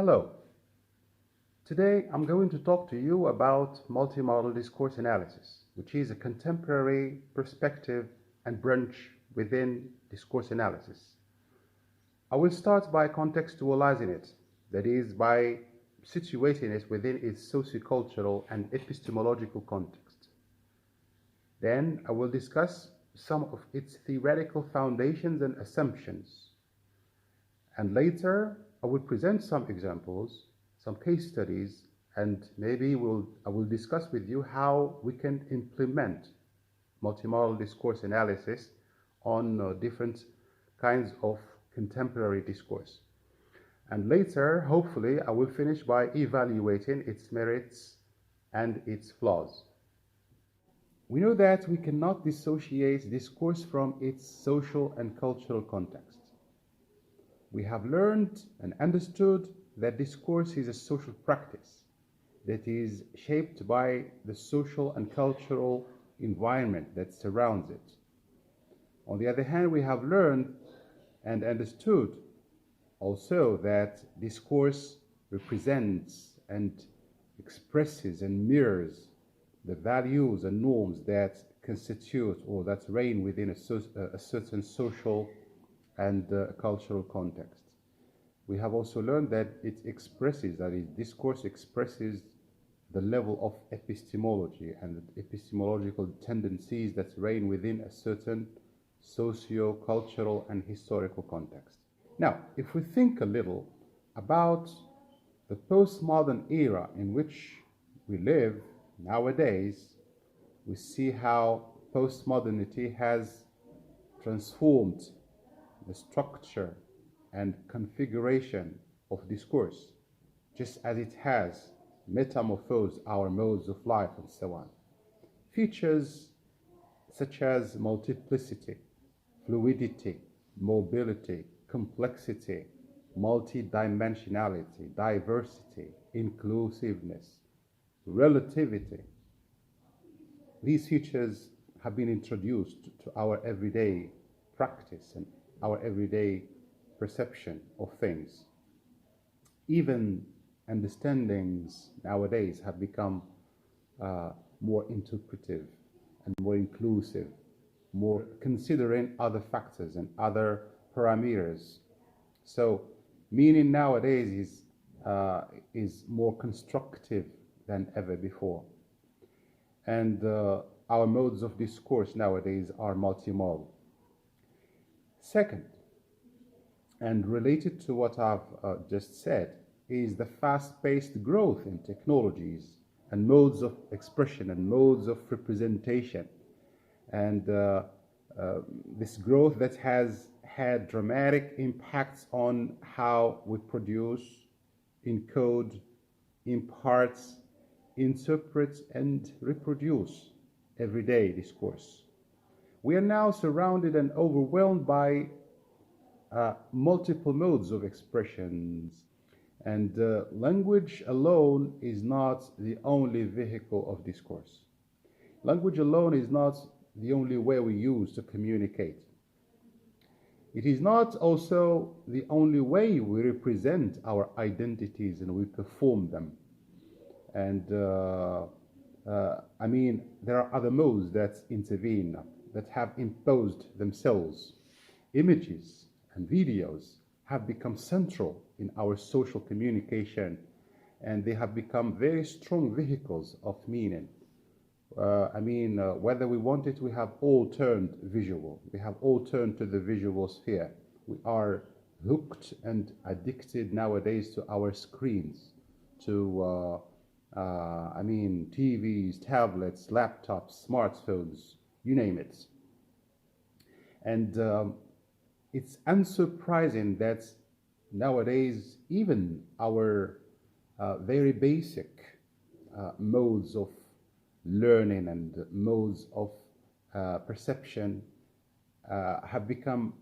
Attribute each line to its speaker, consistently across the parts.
Speaker 1: Hello. Today I'm going to talk to you about multimodal discourse analysis, which is a contemporary perspective and branch within discourse analysis. I will start by contextualizing it, that is, by situating it within its sociocultural and epistemological context. Then I will discuss some of its theoretical foundations and assumptions. And later, I will present some examples, some case studies, and maybe I will discuss with you how we can implement multimodal discourse analysis on different kinds of contemporary discourse. And later, hopefully, I will finish by evaluating its merits and its flaws. We know that we cannot dissociate discourse from its social and cultural context. We have learned and understood that discourse is a social practice that is shaped by the social and cultural environment that surrounds it. On the other hand, we have learned and understood also that discourse represents and expresses and mirrors the values and norms that constitute or that reign within a certain social and cultural context. We have also learned that discourse expresses the level of epistemology and the epistemological tendencies that reign within a certain socio-cultural and historical context. Now, if we think a little about the postmodern era in which we live nowadays, we see how postmodernity has transformed the structure and configuration of discourse, just as it has metamorphosed our modes of life and so on. Features such as multiplicity, fluidity, mobility, complexity, multidimensionality, diversity, inclusiveness, relativity. These features have been introduced to our everyday practice and our everyday perception of things. Even understandings nowadays have become more interpretive and more inclusive, more considering other factors and other parameters. So meaning nowadays is more constructive than ever before. And our modes of discourse nowadays are multimodal. Second, and related to what I've just said, is the fast-paced growth in technologies and modes of expression and modes of representation. And this growth that has had dramatic impacts on how we produce, encode, impart, interpret, and reproduce everyday discourse. We are now surrounded and overwhelmed by multiple modes of expressions, and language alone is not the only vehicle of discourse. Language alone is not the only way we use to communicate. It is not also the only way we represent our identities and we perform them. And there are other modes that intervene, that have imposed themselves. Images and videos have become central in our social communication, and they have become very strong vehicles of meaning. Whether we want it, we have all turned visual. We have all turned to the visual sphere. We are hooked and addicted nowadays to our screens, to TVs, tablets, laptops, smartphones, you name it. And it's unsurprising that nowadays even our very basic modes of learning and modes of perception have become,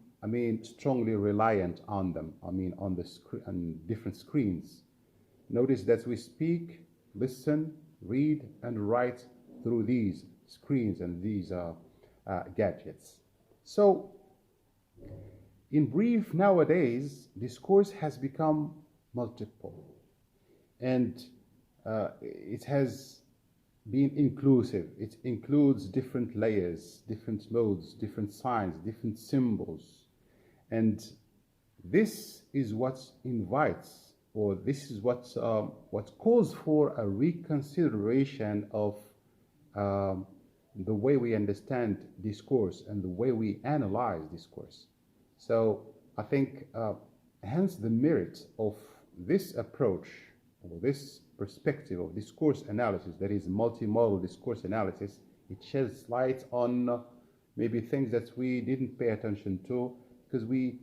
Speaker 1: strongly reliant on them, on different screens. Notice that we speak, listen, read, and write through these screens and these gadgets. So, in brief, nowadays, discourse has become multiple. and it has been inclusive. It includes different layers, different modes, different signs, different symbols. And this is what invites, or this is what calls for a reconsideration of the way we understand discourse and the way we analyze discourse. So I think hence the merit of this approach or this perspective of discourse analysis, that is multimodal discourse analysis, it sheds light on maybe things that we didn't pay attention to because we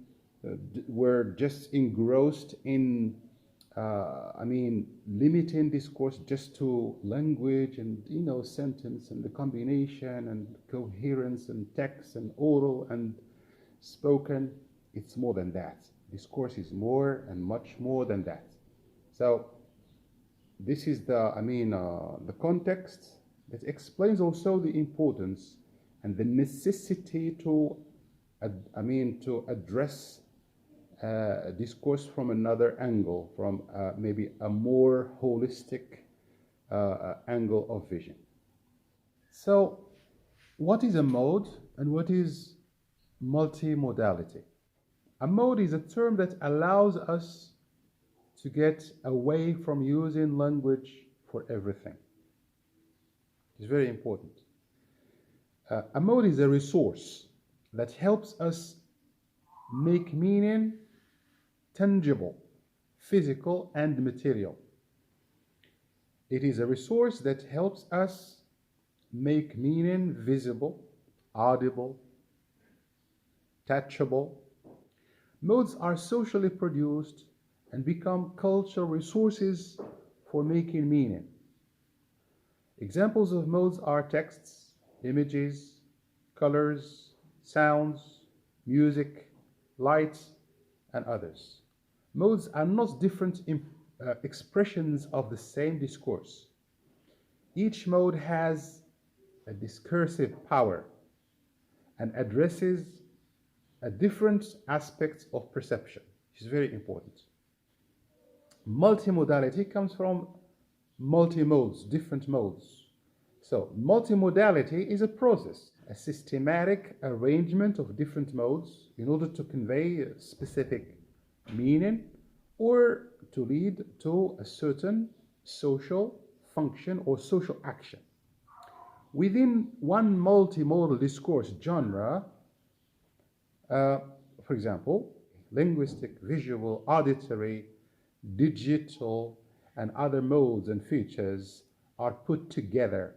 Speaker 1: were just engrossed in limiting discourse just to language and, sentence and the combination and coherence and text and oral and spoken. It's more than that. Discourse is more and much more than that. So this is the context that explains also the importance and the necessity to address discourse from another angle, from maybe a more holistic angle of vision. So what is a mode and what is multimodality? A mode is a term that allows us to get away from using language for everything. It's very important. A mode is a resource that helps us make meaning tangible, physical, and material. It is a resource that helps us make meaning visible, audible, touchable. Modes are socially produced and become cultural resources for making meaning. Examples of modes are texts, images, colors, sounds, music, lights, and others. Modes are not different expressions of the same discourse. Each mode has a discursive power and addresses a different aspect of perception, which is very important. Multimodality comes from multi-modes, different modes. So multimodality is a process, a systematic arrangement of different modes in order to convey a specific meaning or to lead to a certain social function or social action. Within one multimodal discourse genre, for example, linguistic, visual, auditory, digital, and other modes and features are put together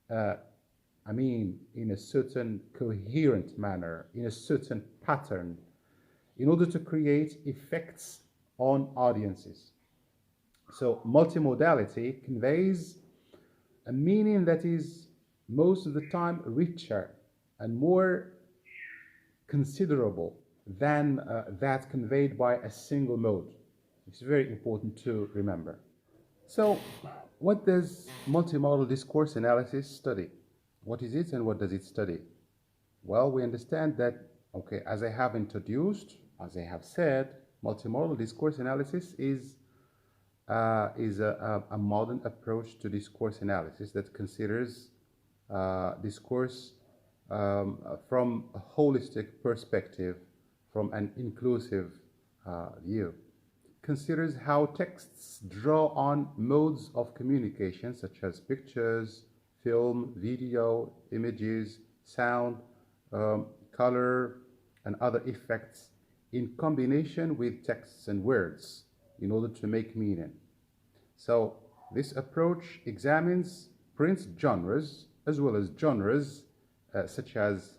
Speaker 1: in a certain coherent manner, in a certain pattern, in order to create effects on audiences. So multimodality conveys a meaning that is most of the time richer and more considerable than that conveyed by a single mode. It's very important to remember. So what does multimodal discourse analysis study? What is it and what does it study? Well, we understand that, as I have introduced, as I have said, multimodal discourse analysis is a modern approach to discourse analysis that considers discourse from a holistic perspective, from an inclusive view. Considers how texts draw on modes of communication such as pictures, film, video, images, sound, color, and other effects in combination with texts and words in order to make meaning. So this approach examines print genres as well as genres such as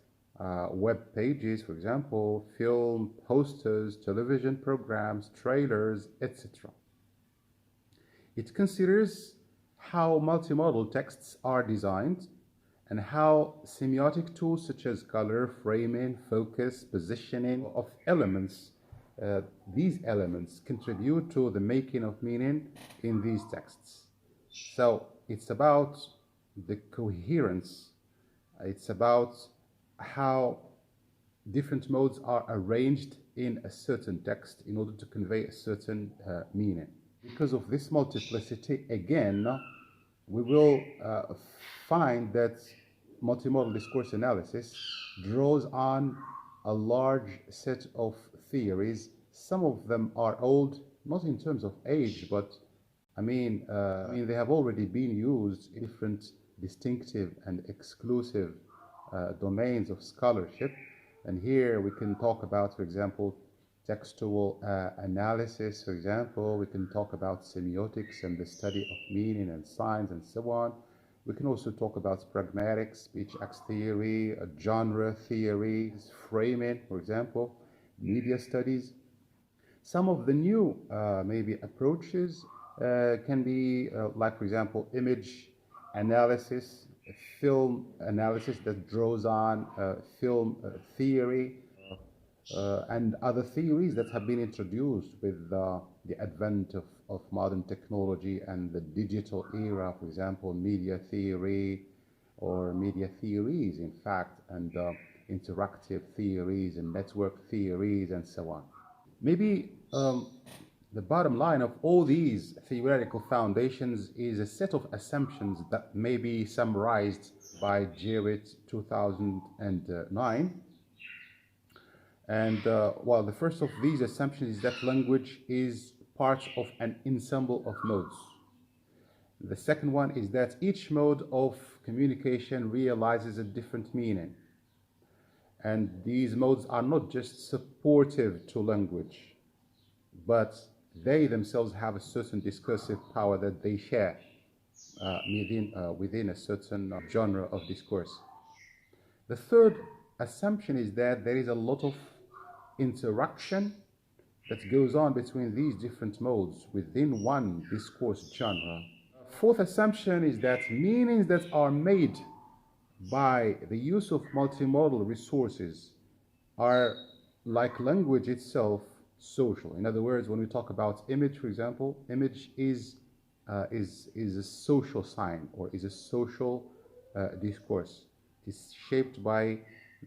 Speaker 1: web pages, for example, film, posters, television programs, trailers, etc. It considers how multimodal texts are designed and how semiotic tools such as color, framing, focus, positioning of elements, these elements contribute to the making of meaning in these texts. So it's about the coherence, it's about how different modes are arranged in a certain text in order to convey a certain meaning. Because of this multiplicity, again, we will find that multimodal discourse analysis draws on a large set of theories. Some of them are old, not in terms of age, but they have already been used in different distinctive and exclusive domains of scholarship. And here we can talk about, for example, textual analysis, for example. We can talk about semiotics and the study of meaning and signs and so on. We can also talk about pragmatic speech acts theory, genre theory, framing, for example, media studies. Some of the new maybe approaches can be like, for example, image analysis, film analysis that draws on film theory, and other theories that have been introduced with the advent of modern technology and the digital era, for example, media theory or media theories, in fact, and interactive theories and network theories and so on. Maybe the bottom line of all these theoretical foundations is a set of assumptions that may be summarized by Jarrett 2009. And well, the first of these assumptions is that language is part of an ensemble of modes. The second one is that each mode of communication realizes a different meaning. And these modes are not just supportive to language, but they themselves have a certain discursive power that they share within a certain genre of discourse. The third assumption is that there is a lot of interaction that goes on between these different modes within one discourse genre. Fourth assumption is that meanings that are made by the use of multimodal resources are, like language itself, social. In other words, when we talk about image, for example, image is a social sign or is a social discourse. It is shaped by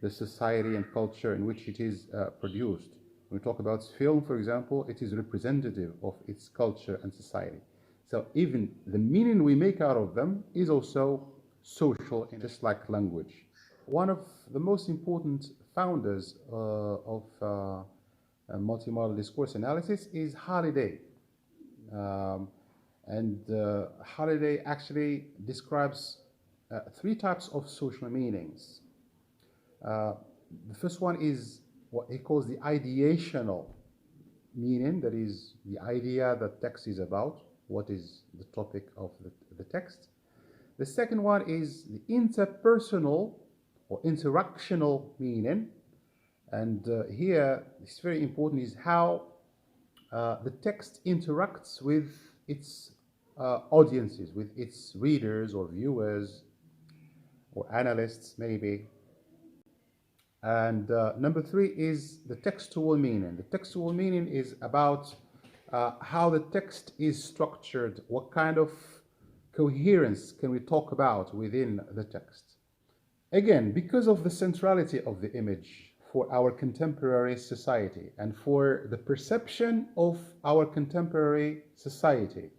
Speaker 1: the society and culture in which it is produced. When we talk about film, for example, it is representative of its culture and society. So even the meaning we make out of them is also social, just like language. One of the most important founders of multimodal discourse analysis is Halliday. Halliday actually describes three types of social meanings. The first one is what he calls the ideational meaning, that is the idea that text is about, what is the topic of the text. The second one is the interpersonal or interactional meaning, and here it's very important is how the text interacts with its audiences, with its readers or viewers or analysts maybe. And number three is the textual meaning. The textual meaning is about how the text is structured, what kind of coherence can we talk about within the text. Again, because of the centrality of the image for our contemporary society and for the perception of our contemporary society,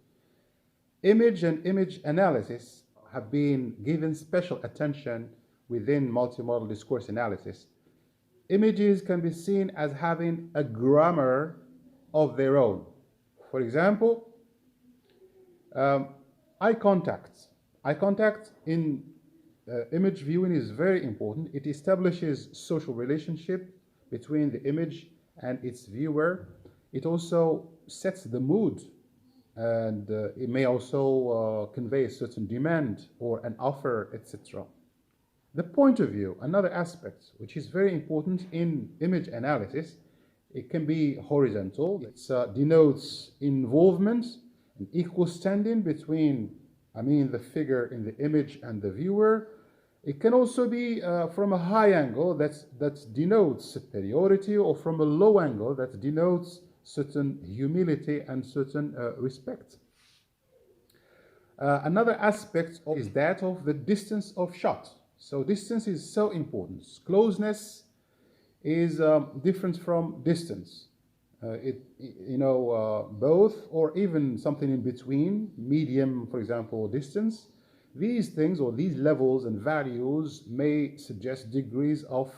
Speaker 1: image and image analysis have been given special attention within multimodal discourse analysis. Images can be seen as having a grammar of their own. For example, eye contact. Eye contact in image viewing is very important. It establishes social relationship between the image and its viewer. It also sets the mood, and it may also convey a certain demand or an offer, etc. The point of view, another aspect which is very important in image analysis, it can be horizontal. It denotes involvement and equal standing between, the figure in the image and the viewer. It can also be from a high angle that denotes superiority, or from a low angle that denotes certain humility and certain respect. Another aspect is that of the distance of shot. So distance is so important. Closeness is different from distance. both or even something in between, medium, for example, distance. These things or these levels and values may suggest degrees of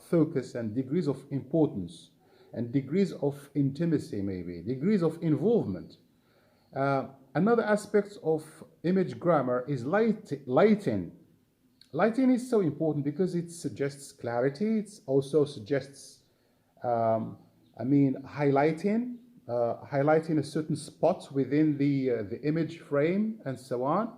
Speaker 1: focus and degrees of importance and degrees of intimacy, maybe degrees of involvement. Another aspect of image grammar is lighting. Lighting is so important because it suggests clarity. It also suggests, highlighting, highlighting a certain spot within the image frame and so on.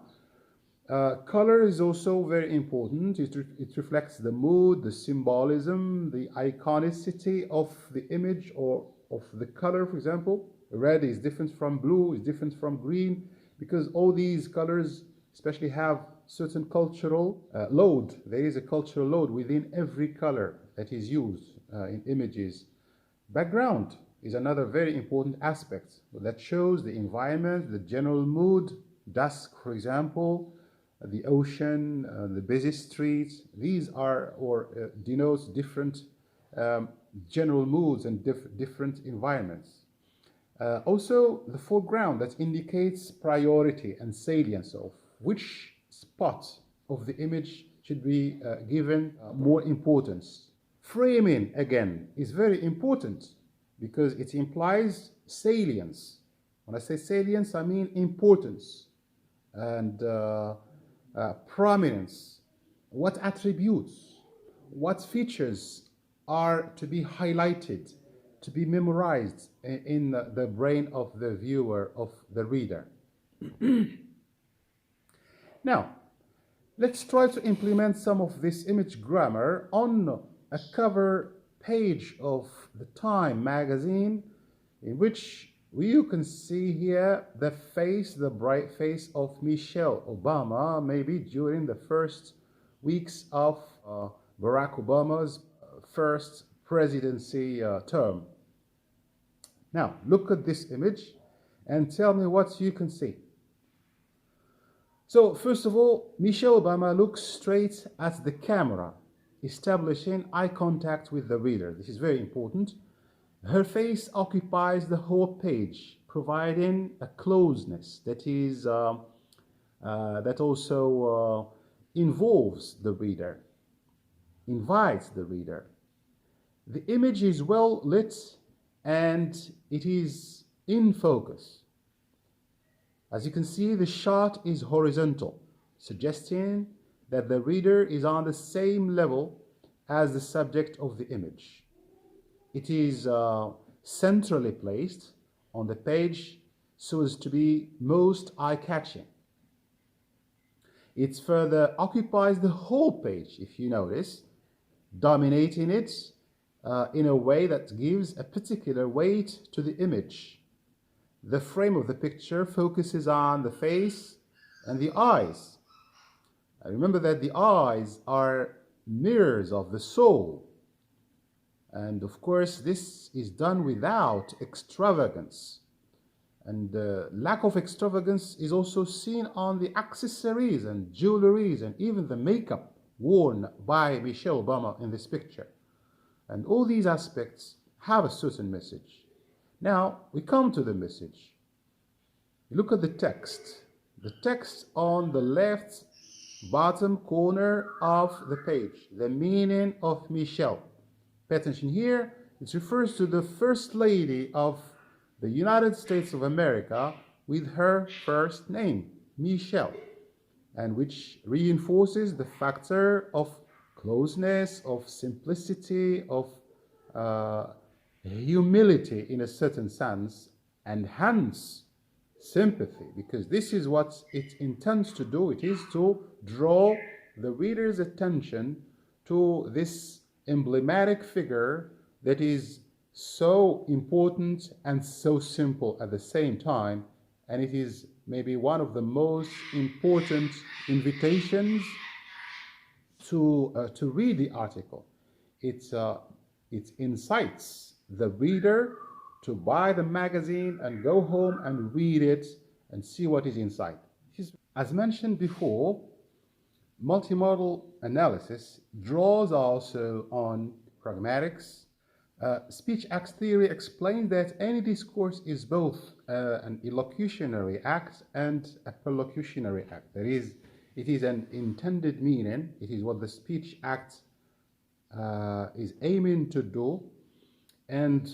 Speaker 1: Color is also very important. It reflects the mood, the symbolism, the iconicity of the image or of the color, for example. Red is different from blue, is different from green, because all these colors especially have certain cultural load. There is a cultural load within every color that is used in images. Background is another very important aspect that shows the environment, the general mood. Dusk, for example, the ocean, the busy streets. These are or denotes different general moods and different environments. Also, the foreground that indicates priority and salience of which spot of the image should be given more importance. Framing, again, is very important because it implies salience. When I say salience, I mean importance and prominence. What attributes, what features are to be highlighted, to be memorized in the brain of the viewer, of the reader. Now, let's try to implement some of this image grammar on a cover page of the Time magazine, in which you can see here the face, the bright face of Michelle Obama, maybe during the first weeks of Barack Obama's first presidency term. Now, look at this image and tell me what you can see. So, first of all, Michelle Obama looks straight at the camera, establishing eye contact with the reader. This is very important. Her face occupies the whole page, providing a closeness that is that also involves the reader, invites the reader. The image is well lit and it is in focus. As you can see, the shot is horizontal, suggesting that the reader is on the same level as the subject of the image. It is centrally placed on the page so as to be most eye-catching. It further occupies the whole page, if you notice, dominating it in a way that gives a particular weight to the image. The frame of the picture focuses on the face and the eyes. Remember that the eyes are mirrors of the soul. And of course, this is done without extravagance. And the lack of extravagance is also seen on the accessories and jewelries and even the makeup worn by Michelle Obama in this picture. And all these aspects have a certain message. Now, we come to the message. Look at the text. The text on the left bottom corner of the page. The meaning of Michelle. Pay attention here. It refers to the First Lady of the United States of America with her first name, Michelle, and which reinforces the factor of closeness, of simplicity, of humility in a certain sense, and hence sympathy, because this is what it intends to do. It is to draw the reader's attention to this emblematic figure that is so important and so simple at the same time, and it is maybe one of the most important invitations to read the article. It incites the reader to buy the magazine and go home and read it and see what is inside. As mentioned before, multimodal analysis draws also on pragmatics, Speech acts theory explains that any discourse is both an illocutionary act and a perlocutionary act. That is, it is an intended meaning. It is what the speech act is aiming to do, and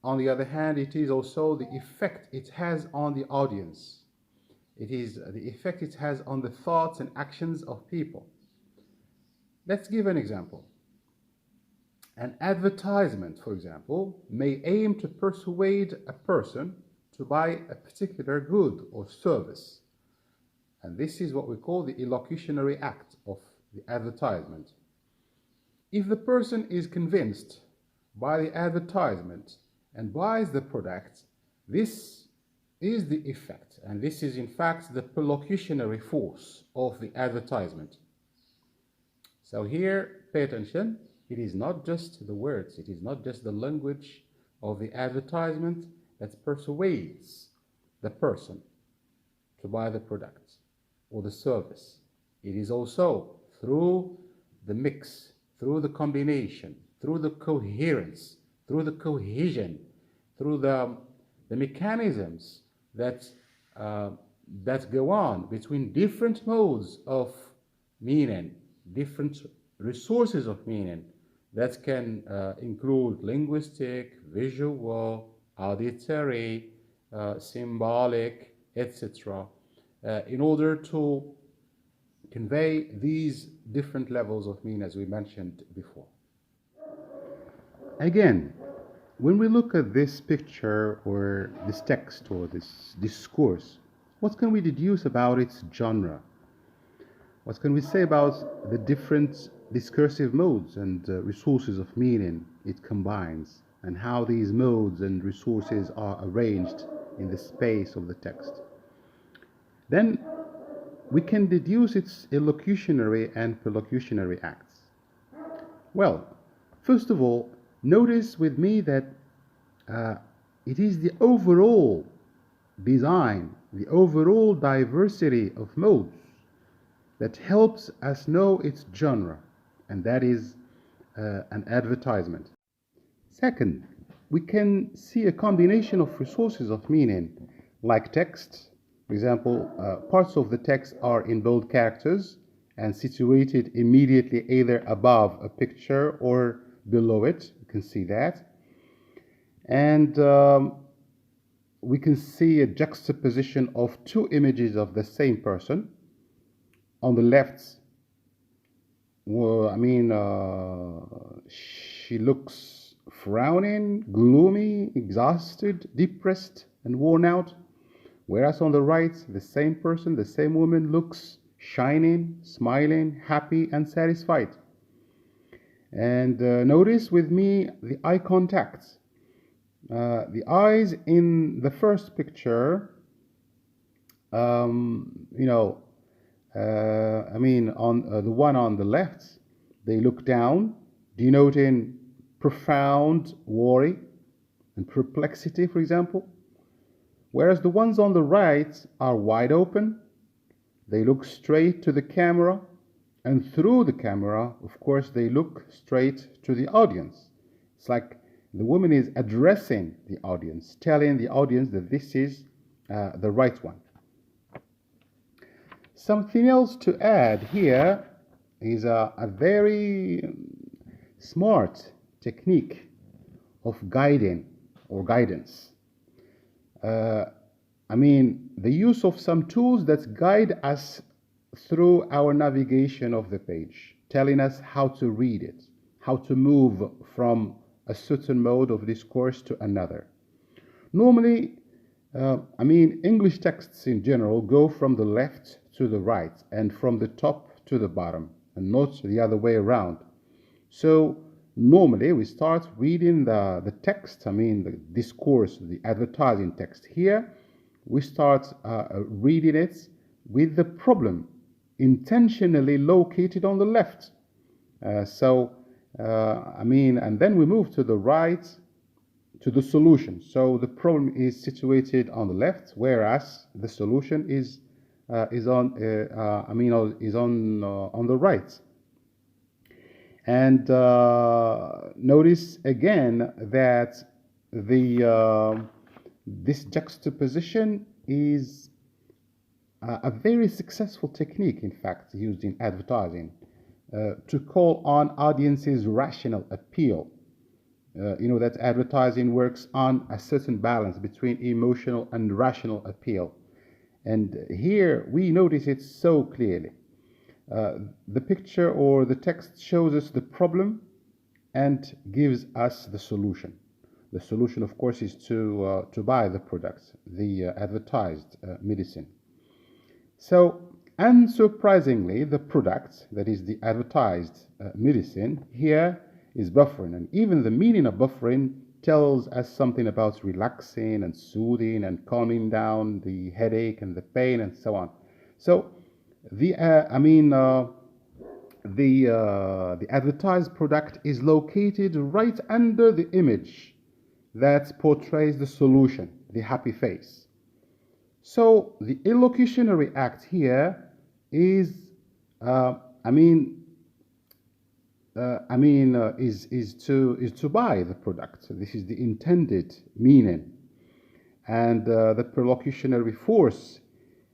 Speaker 1: on the other hand, it is also the effect it has on the audience. It is the effect it has on the thoughts and actions of people. Let's give an example. An advertisement, for example, may aim to persuade a person to buy a particular good or service. And this is what we call the illocutionary act of the advertisement. If the person is convinced by the advertisement and buys the product, this is the effect, and this is in fact the perlocutionary force of the advertisement. So here, pay attention. It is not just the words, it is not just the language of the advertisement that persuades the person to buy the product or the service. It is also through the mix, through the combination, through the coherence, through the cohesion, through the mechanisms that go on between different modes of meaning, different resources of meaning, that can include linguistic, visual, auditory, symbolic, etc., in order to convey these different levels of meaning as we mentioned before. Again, when we look at this picture or this text or this discourse, what can we deduce about its genre? What can we say about the different discursive modes and resources of meaning it combines, and how these modes and resources are arranged in the space of the text? Then we can deduce its illocutionary and perlocutionary acts. Well, first of all, notice with me that it is the overall design, the overall diversity of modes that helps us know its genre, and that is an advertisement. Second, we can see a combination of resources of meaning, like text. For example, parts of the text are in bold characters and situated immediately either above a picture or below it. You can see that. And we can see a juxtaposition of two images of the same person. On the left, she looks frowning, gloomy, exhausted, depressed, and worn out. Whereas on the right, the same person, the same woman looks shining, smiling, happy, and satisfied. And notice with me the eye contact. The eyes in the first picture, on the one on the left, they look down, denoting profound worry and perplexity, for example. Whereas the ones on the right are wide open. They look straight to the camera, and through the camera, of course, they look straight to the audience. It's like the woman is addressing the audience, telling the audience that this is the right one. Something else to add here is a very smart technique of guiding or guidance. The use of some tools that guide us through our navigation of the page, telling us how to read it, how to move from a certain mode of discourse to another. Normally, English texts in general go from the left to the right and from the top to the bottom, and not the other way around. So normally we start reading the text, the discourse, the advertising text. Here we start reading it with the problem intentionally located on the left. And then we move to the right to the solution. So the problem is situated on the left, whereas the solution is on the right. And notice again that this juxtaposition is a very successful technique, in fact, used in advertising to call on audiences' rational appeal. That advertising works on a certain balance between emotional and rational appeal. And here we notice it so clearly. The picture or the text shows us the problem and gives us the solution. The solution, of course, is to buy the product, the advertised medicine. So, unsurprisingly, the product, that is the advertised medicine, here is buffering. And even the meaning of buffering tells us something about relaxing and soothing and calming down the headache and the pain and so on. So, the advertised product is located right under the image that portrays the solution, the happy face. So the illocutionary act here is, is to buy the product. This is the intended meaning, and the perlocutionary force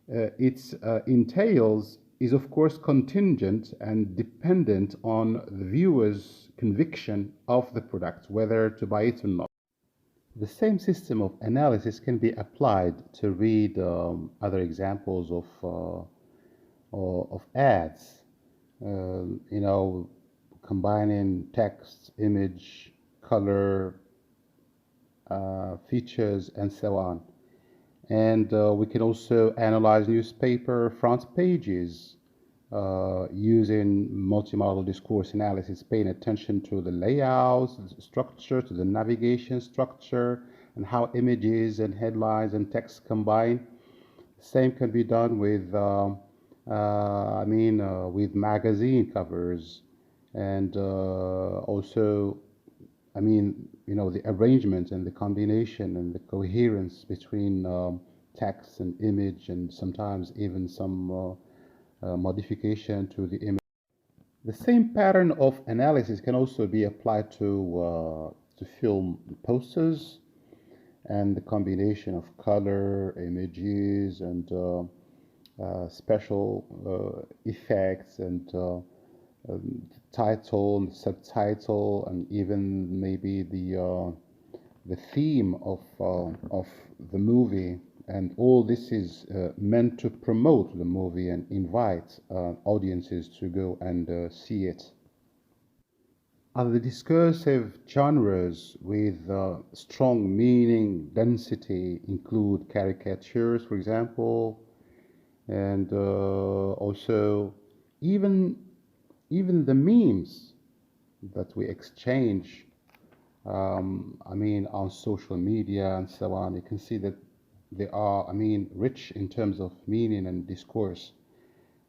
Speaker 1: it entails is of course contingent and dependent on the viewer's conviction of the product, whether to buy it or not. The same system of analysis can be applied to read other examples of ads, combining text, image, color, features, and so on. And we can also analyze newspaper front pages using multimodal discourse analysis, paying attention to the layout, structure, to the navigation structure, and how images and headlines and text combine. The same can be done with, with magazine covers, and also, the arrangement and the combination and the coherence between text and image, and sometimes even some modification to the image. The same pattern of analysis can also be applied to film posters, and the combination of color, images, and special effects, and title and subtitle, and even maybe the theme of the movie. And all this is meant to promote the movie and invite audiences to go and see it. Other discursive genres with strong meaning density include caricatures, for example, and also even the memes that we exchange, on social media and so on. You can see that they are, rich in terms of meaning and discourse.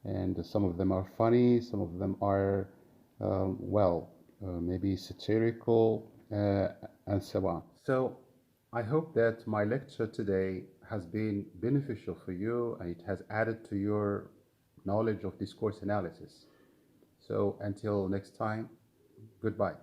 Speaker 1: And some of them are funny, some of them are, maybe satirical, and so on. So I hope that my lecture today has been beneficial for you, and it has added to your knowledge of discourse analysis. So until next time, goodbye.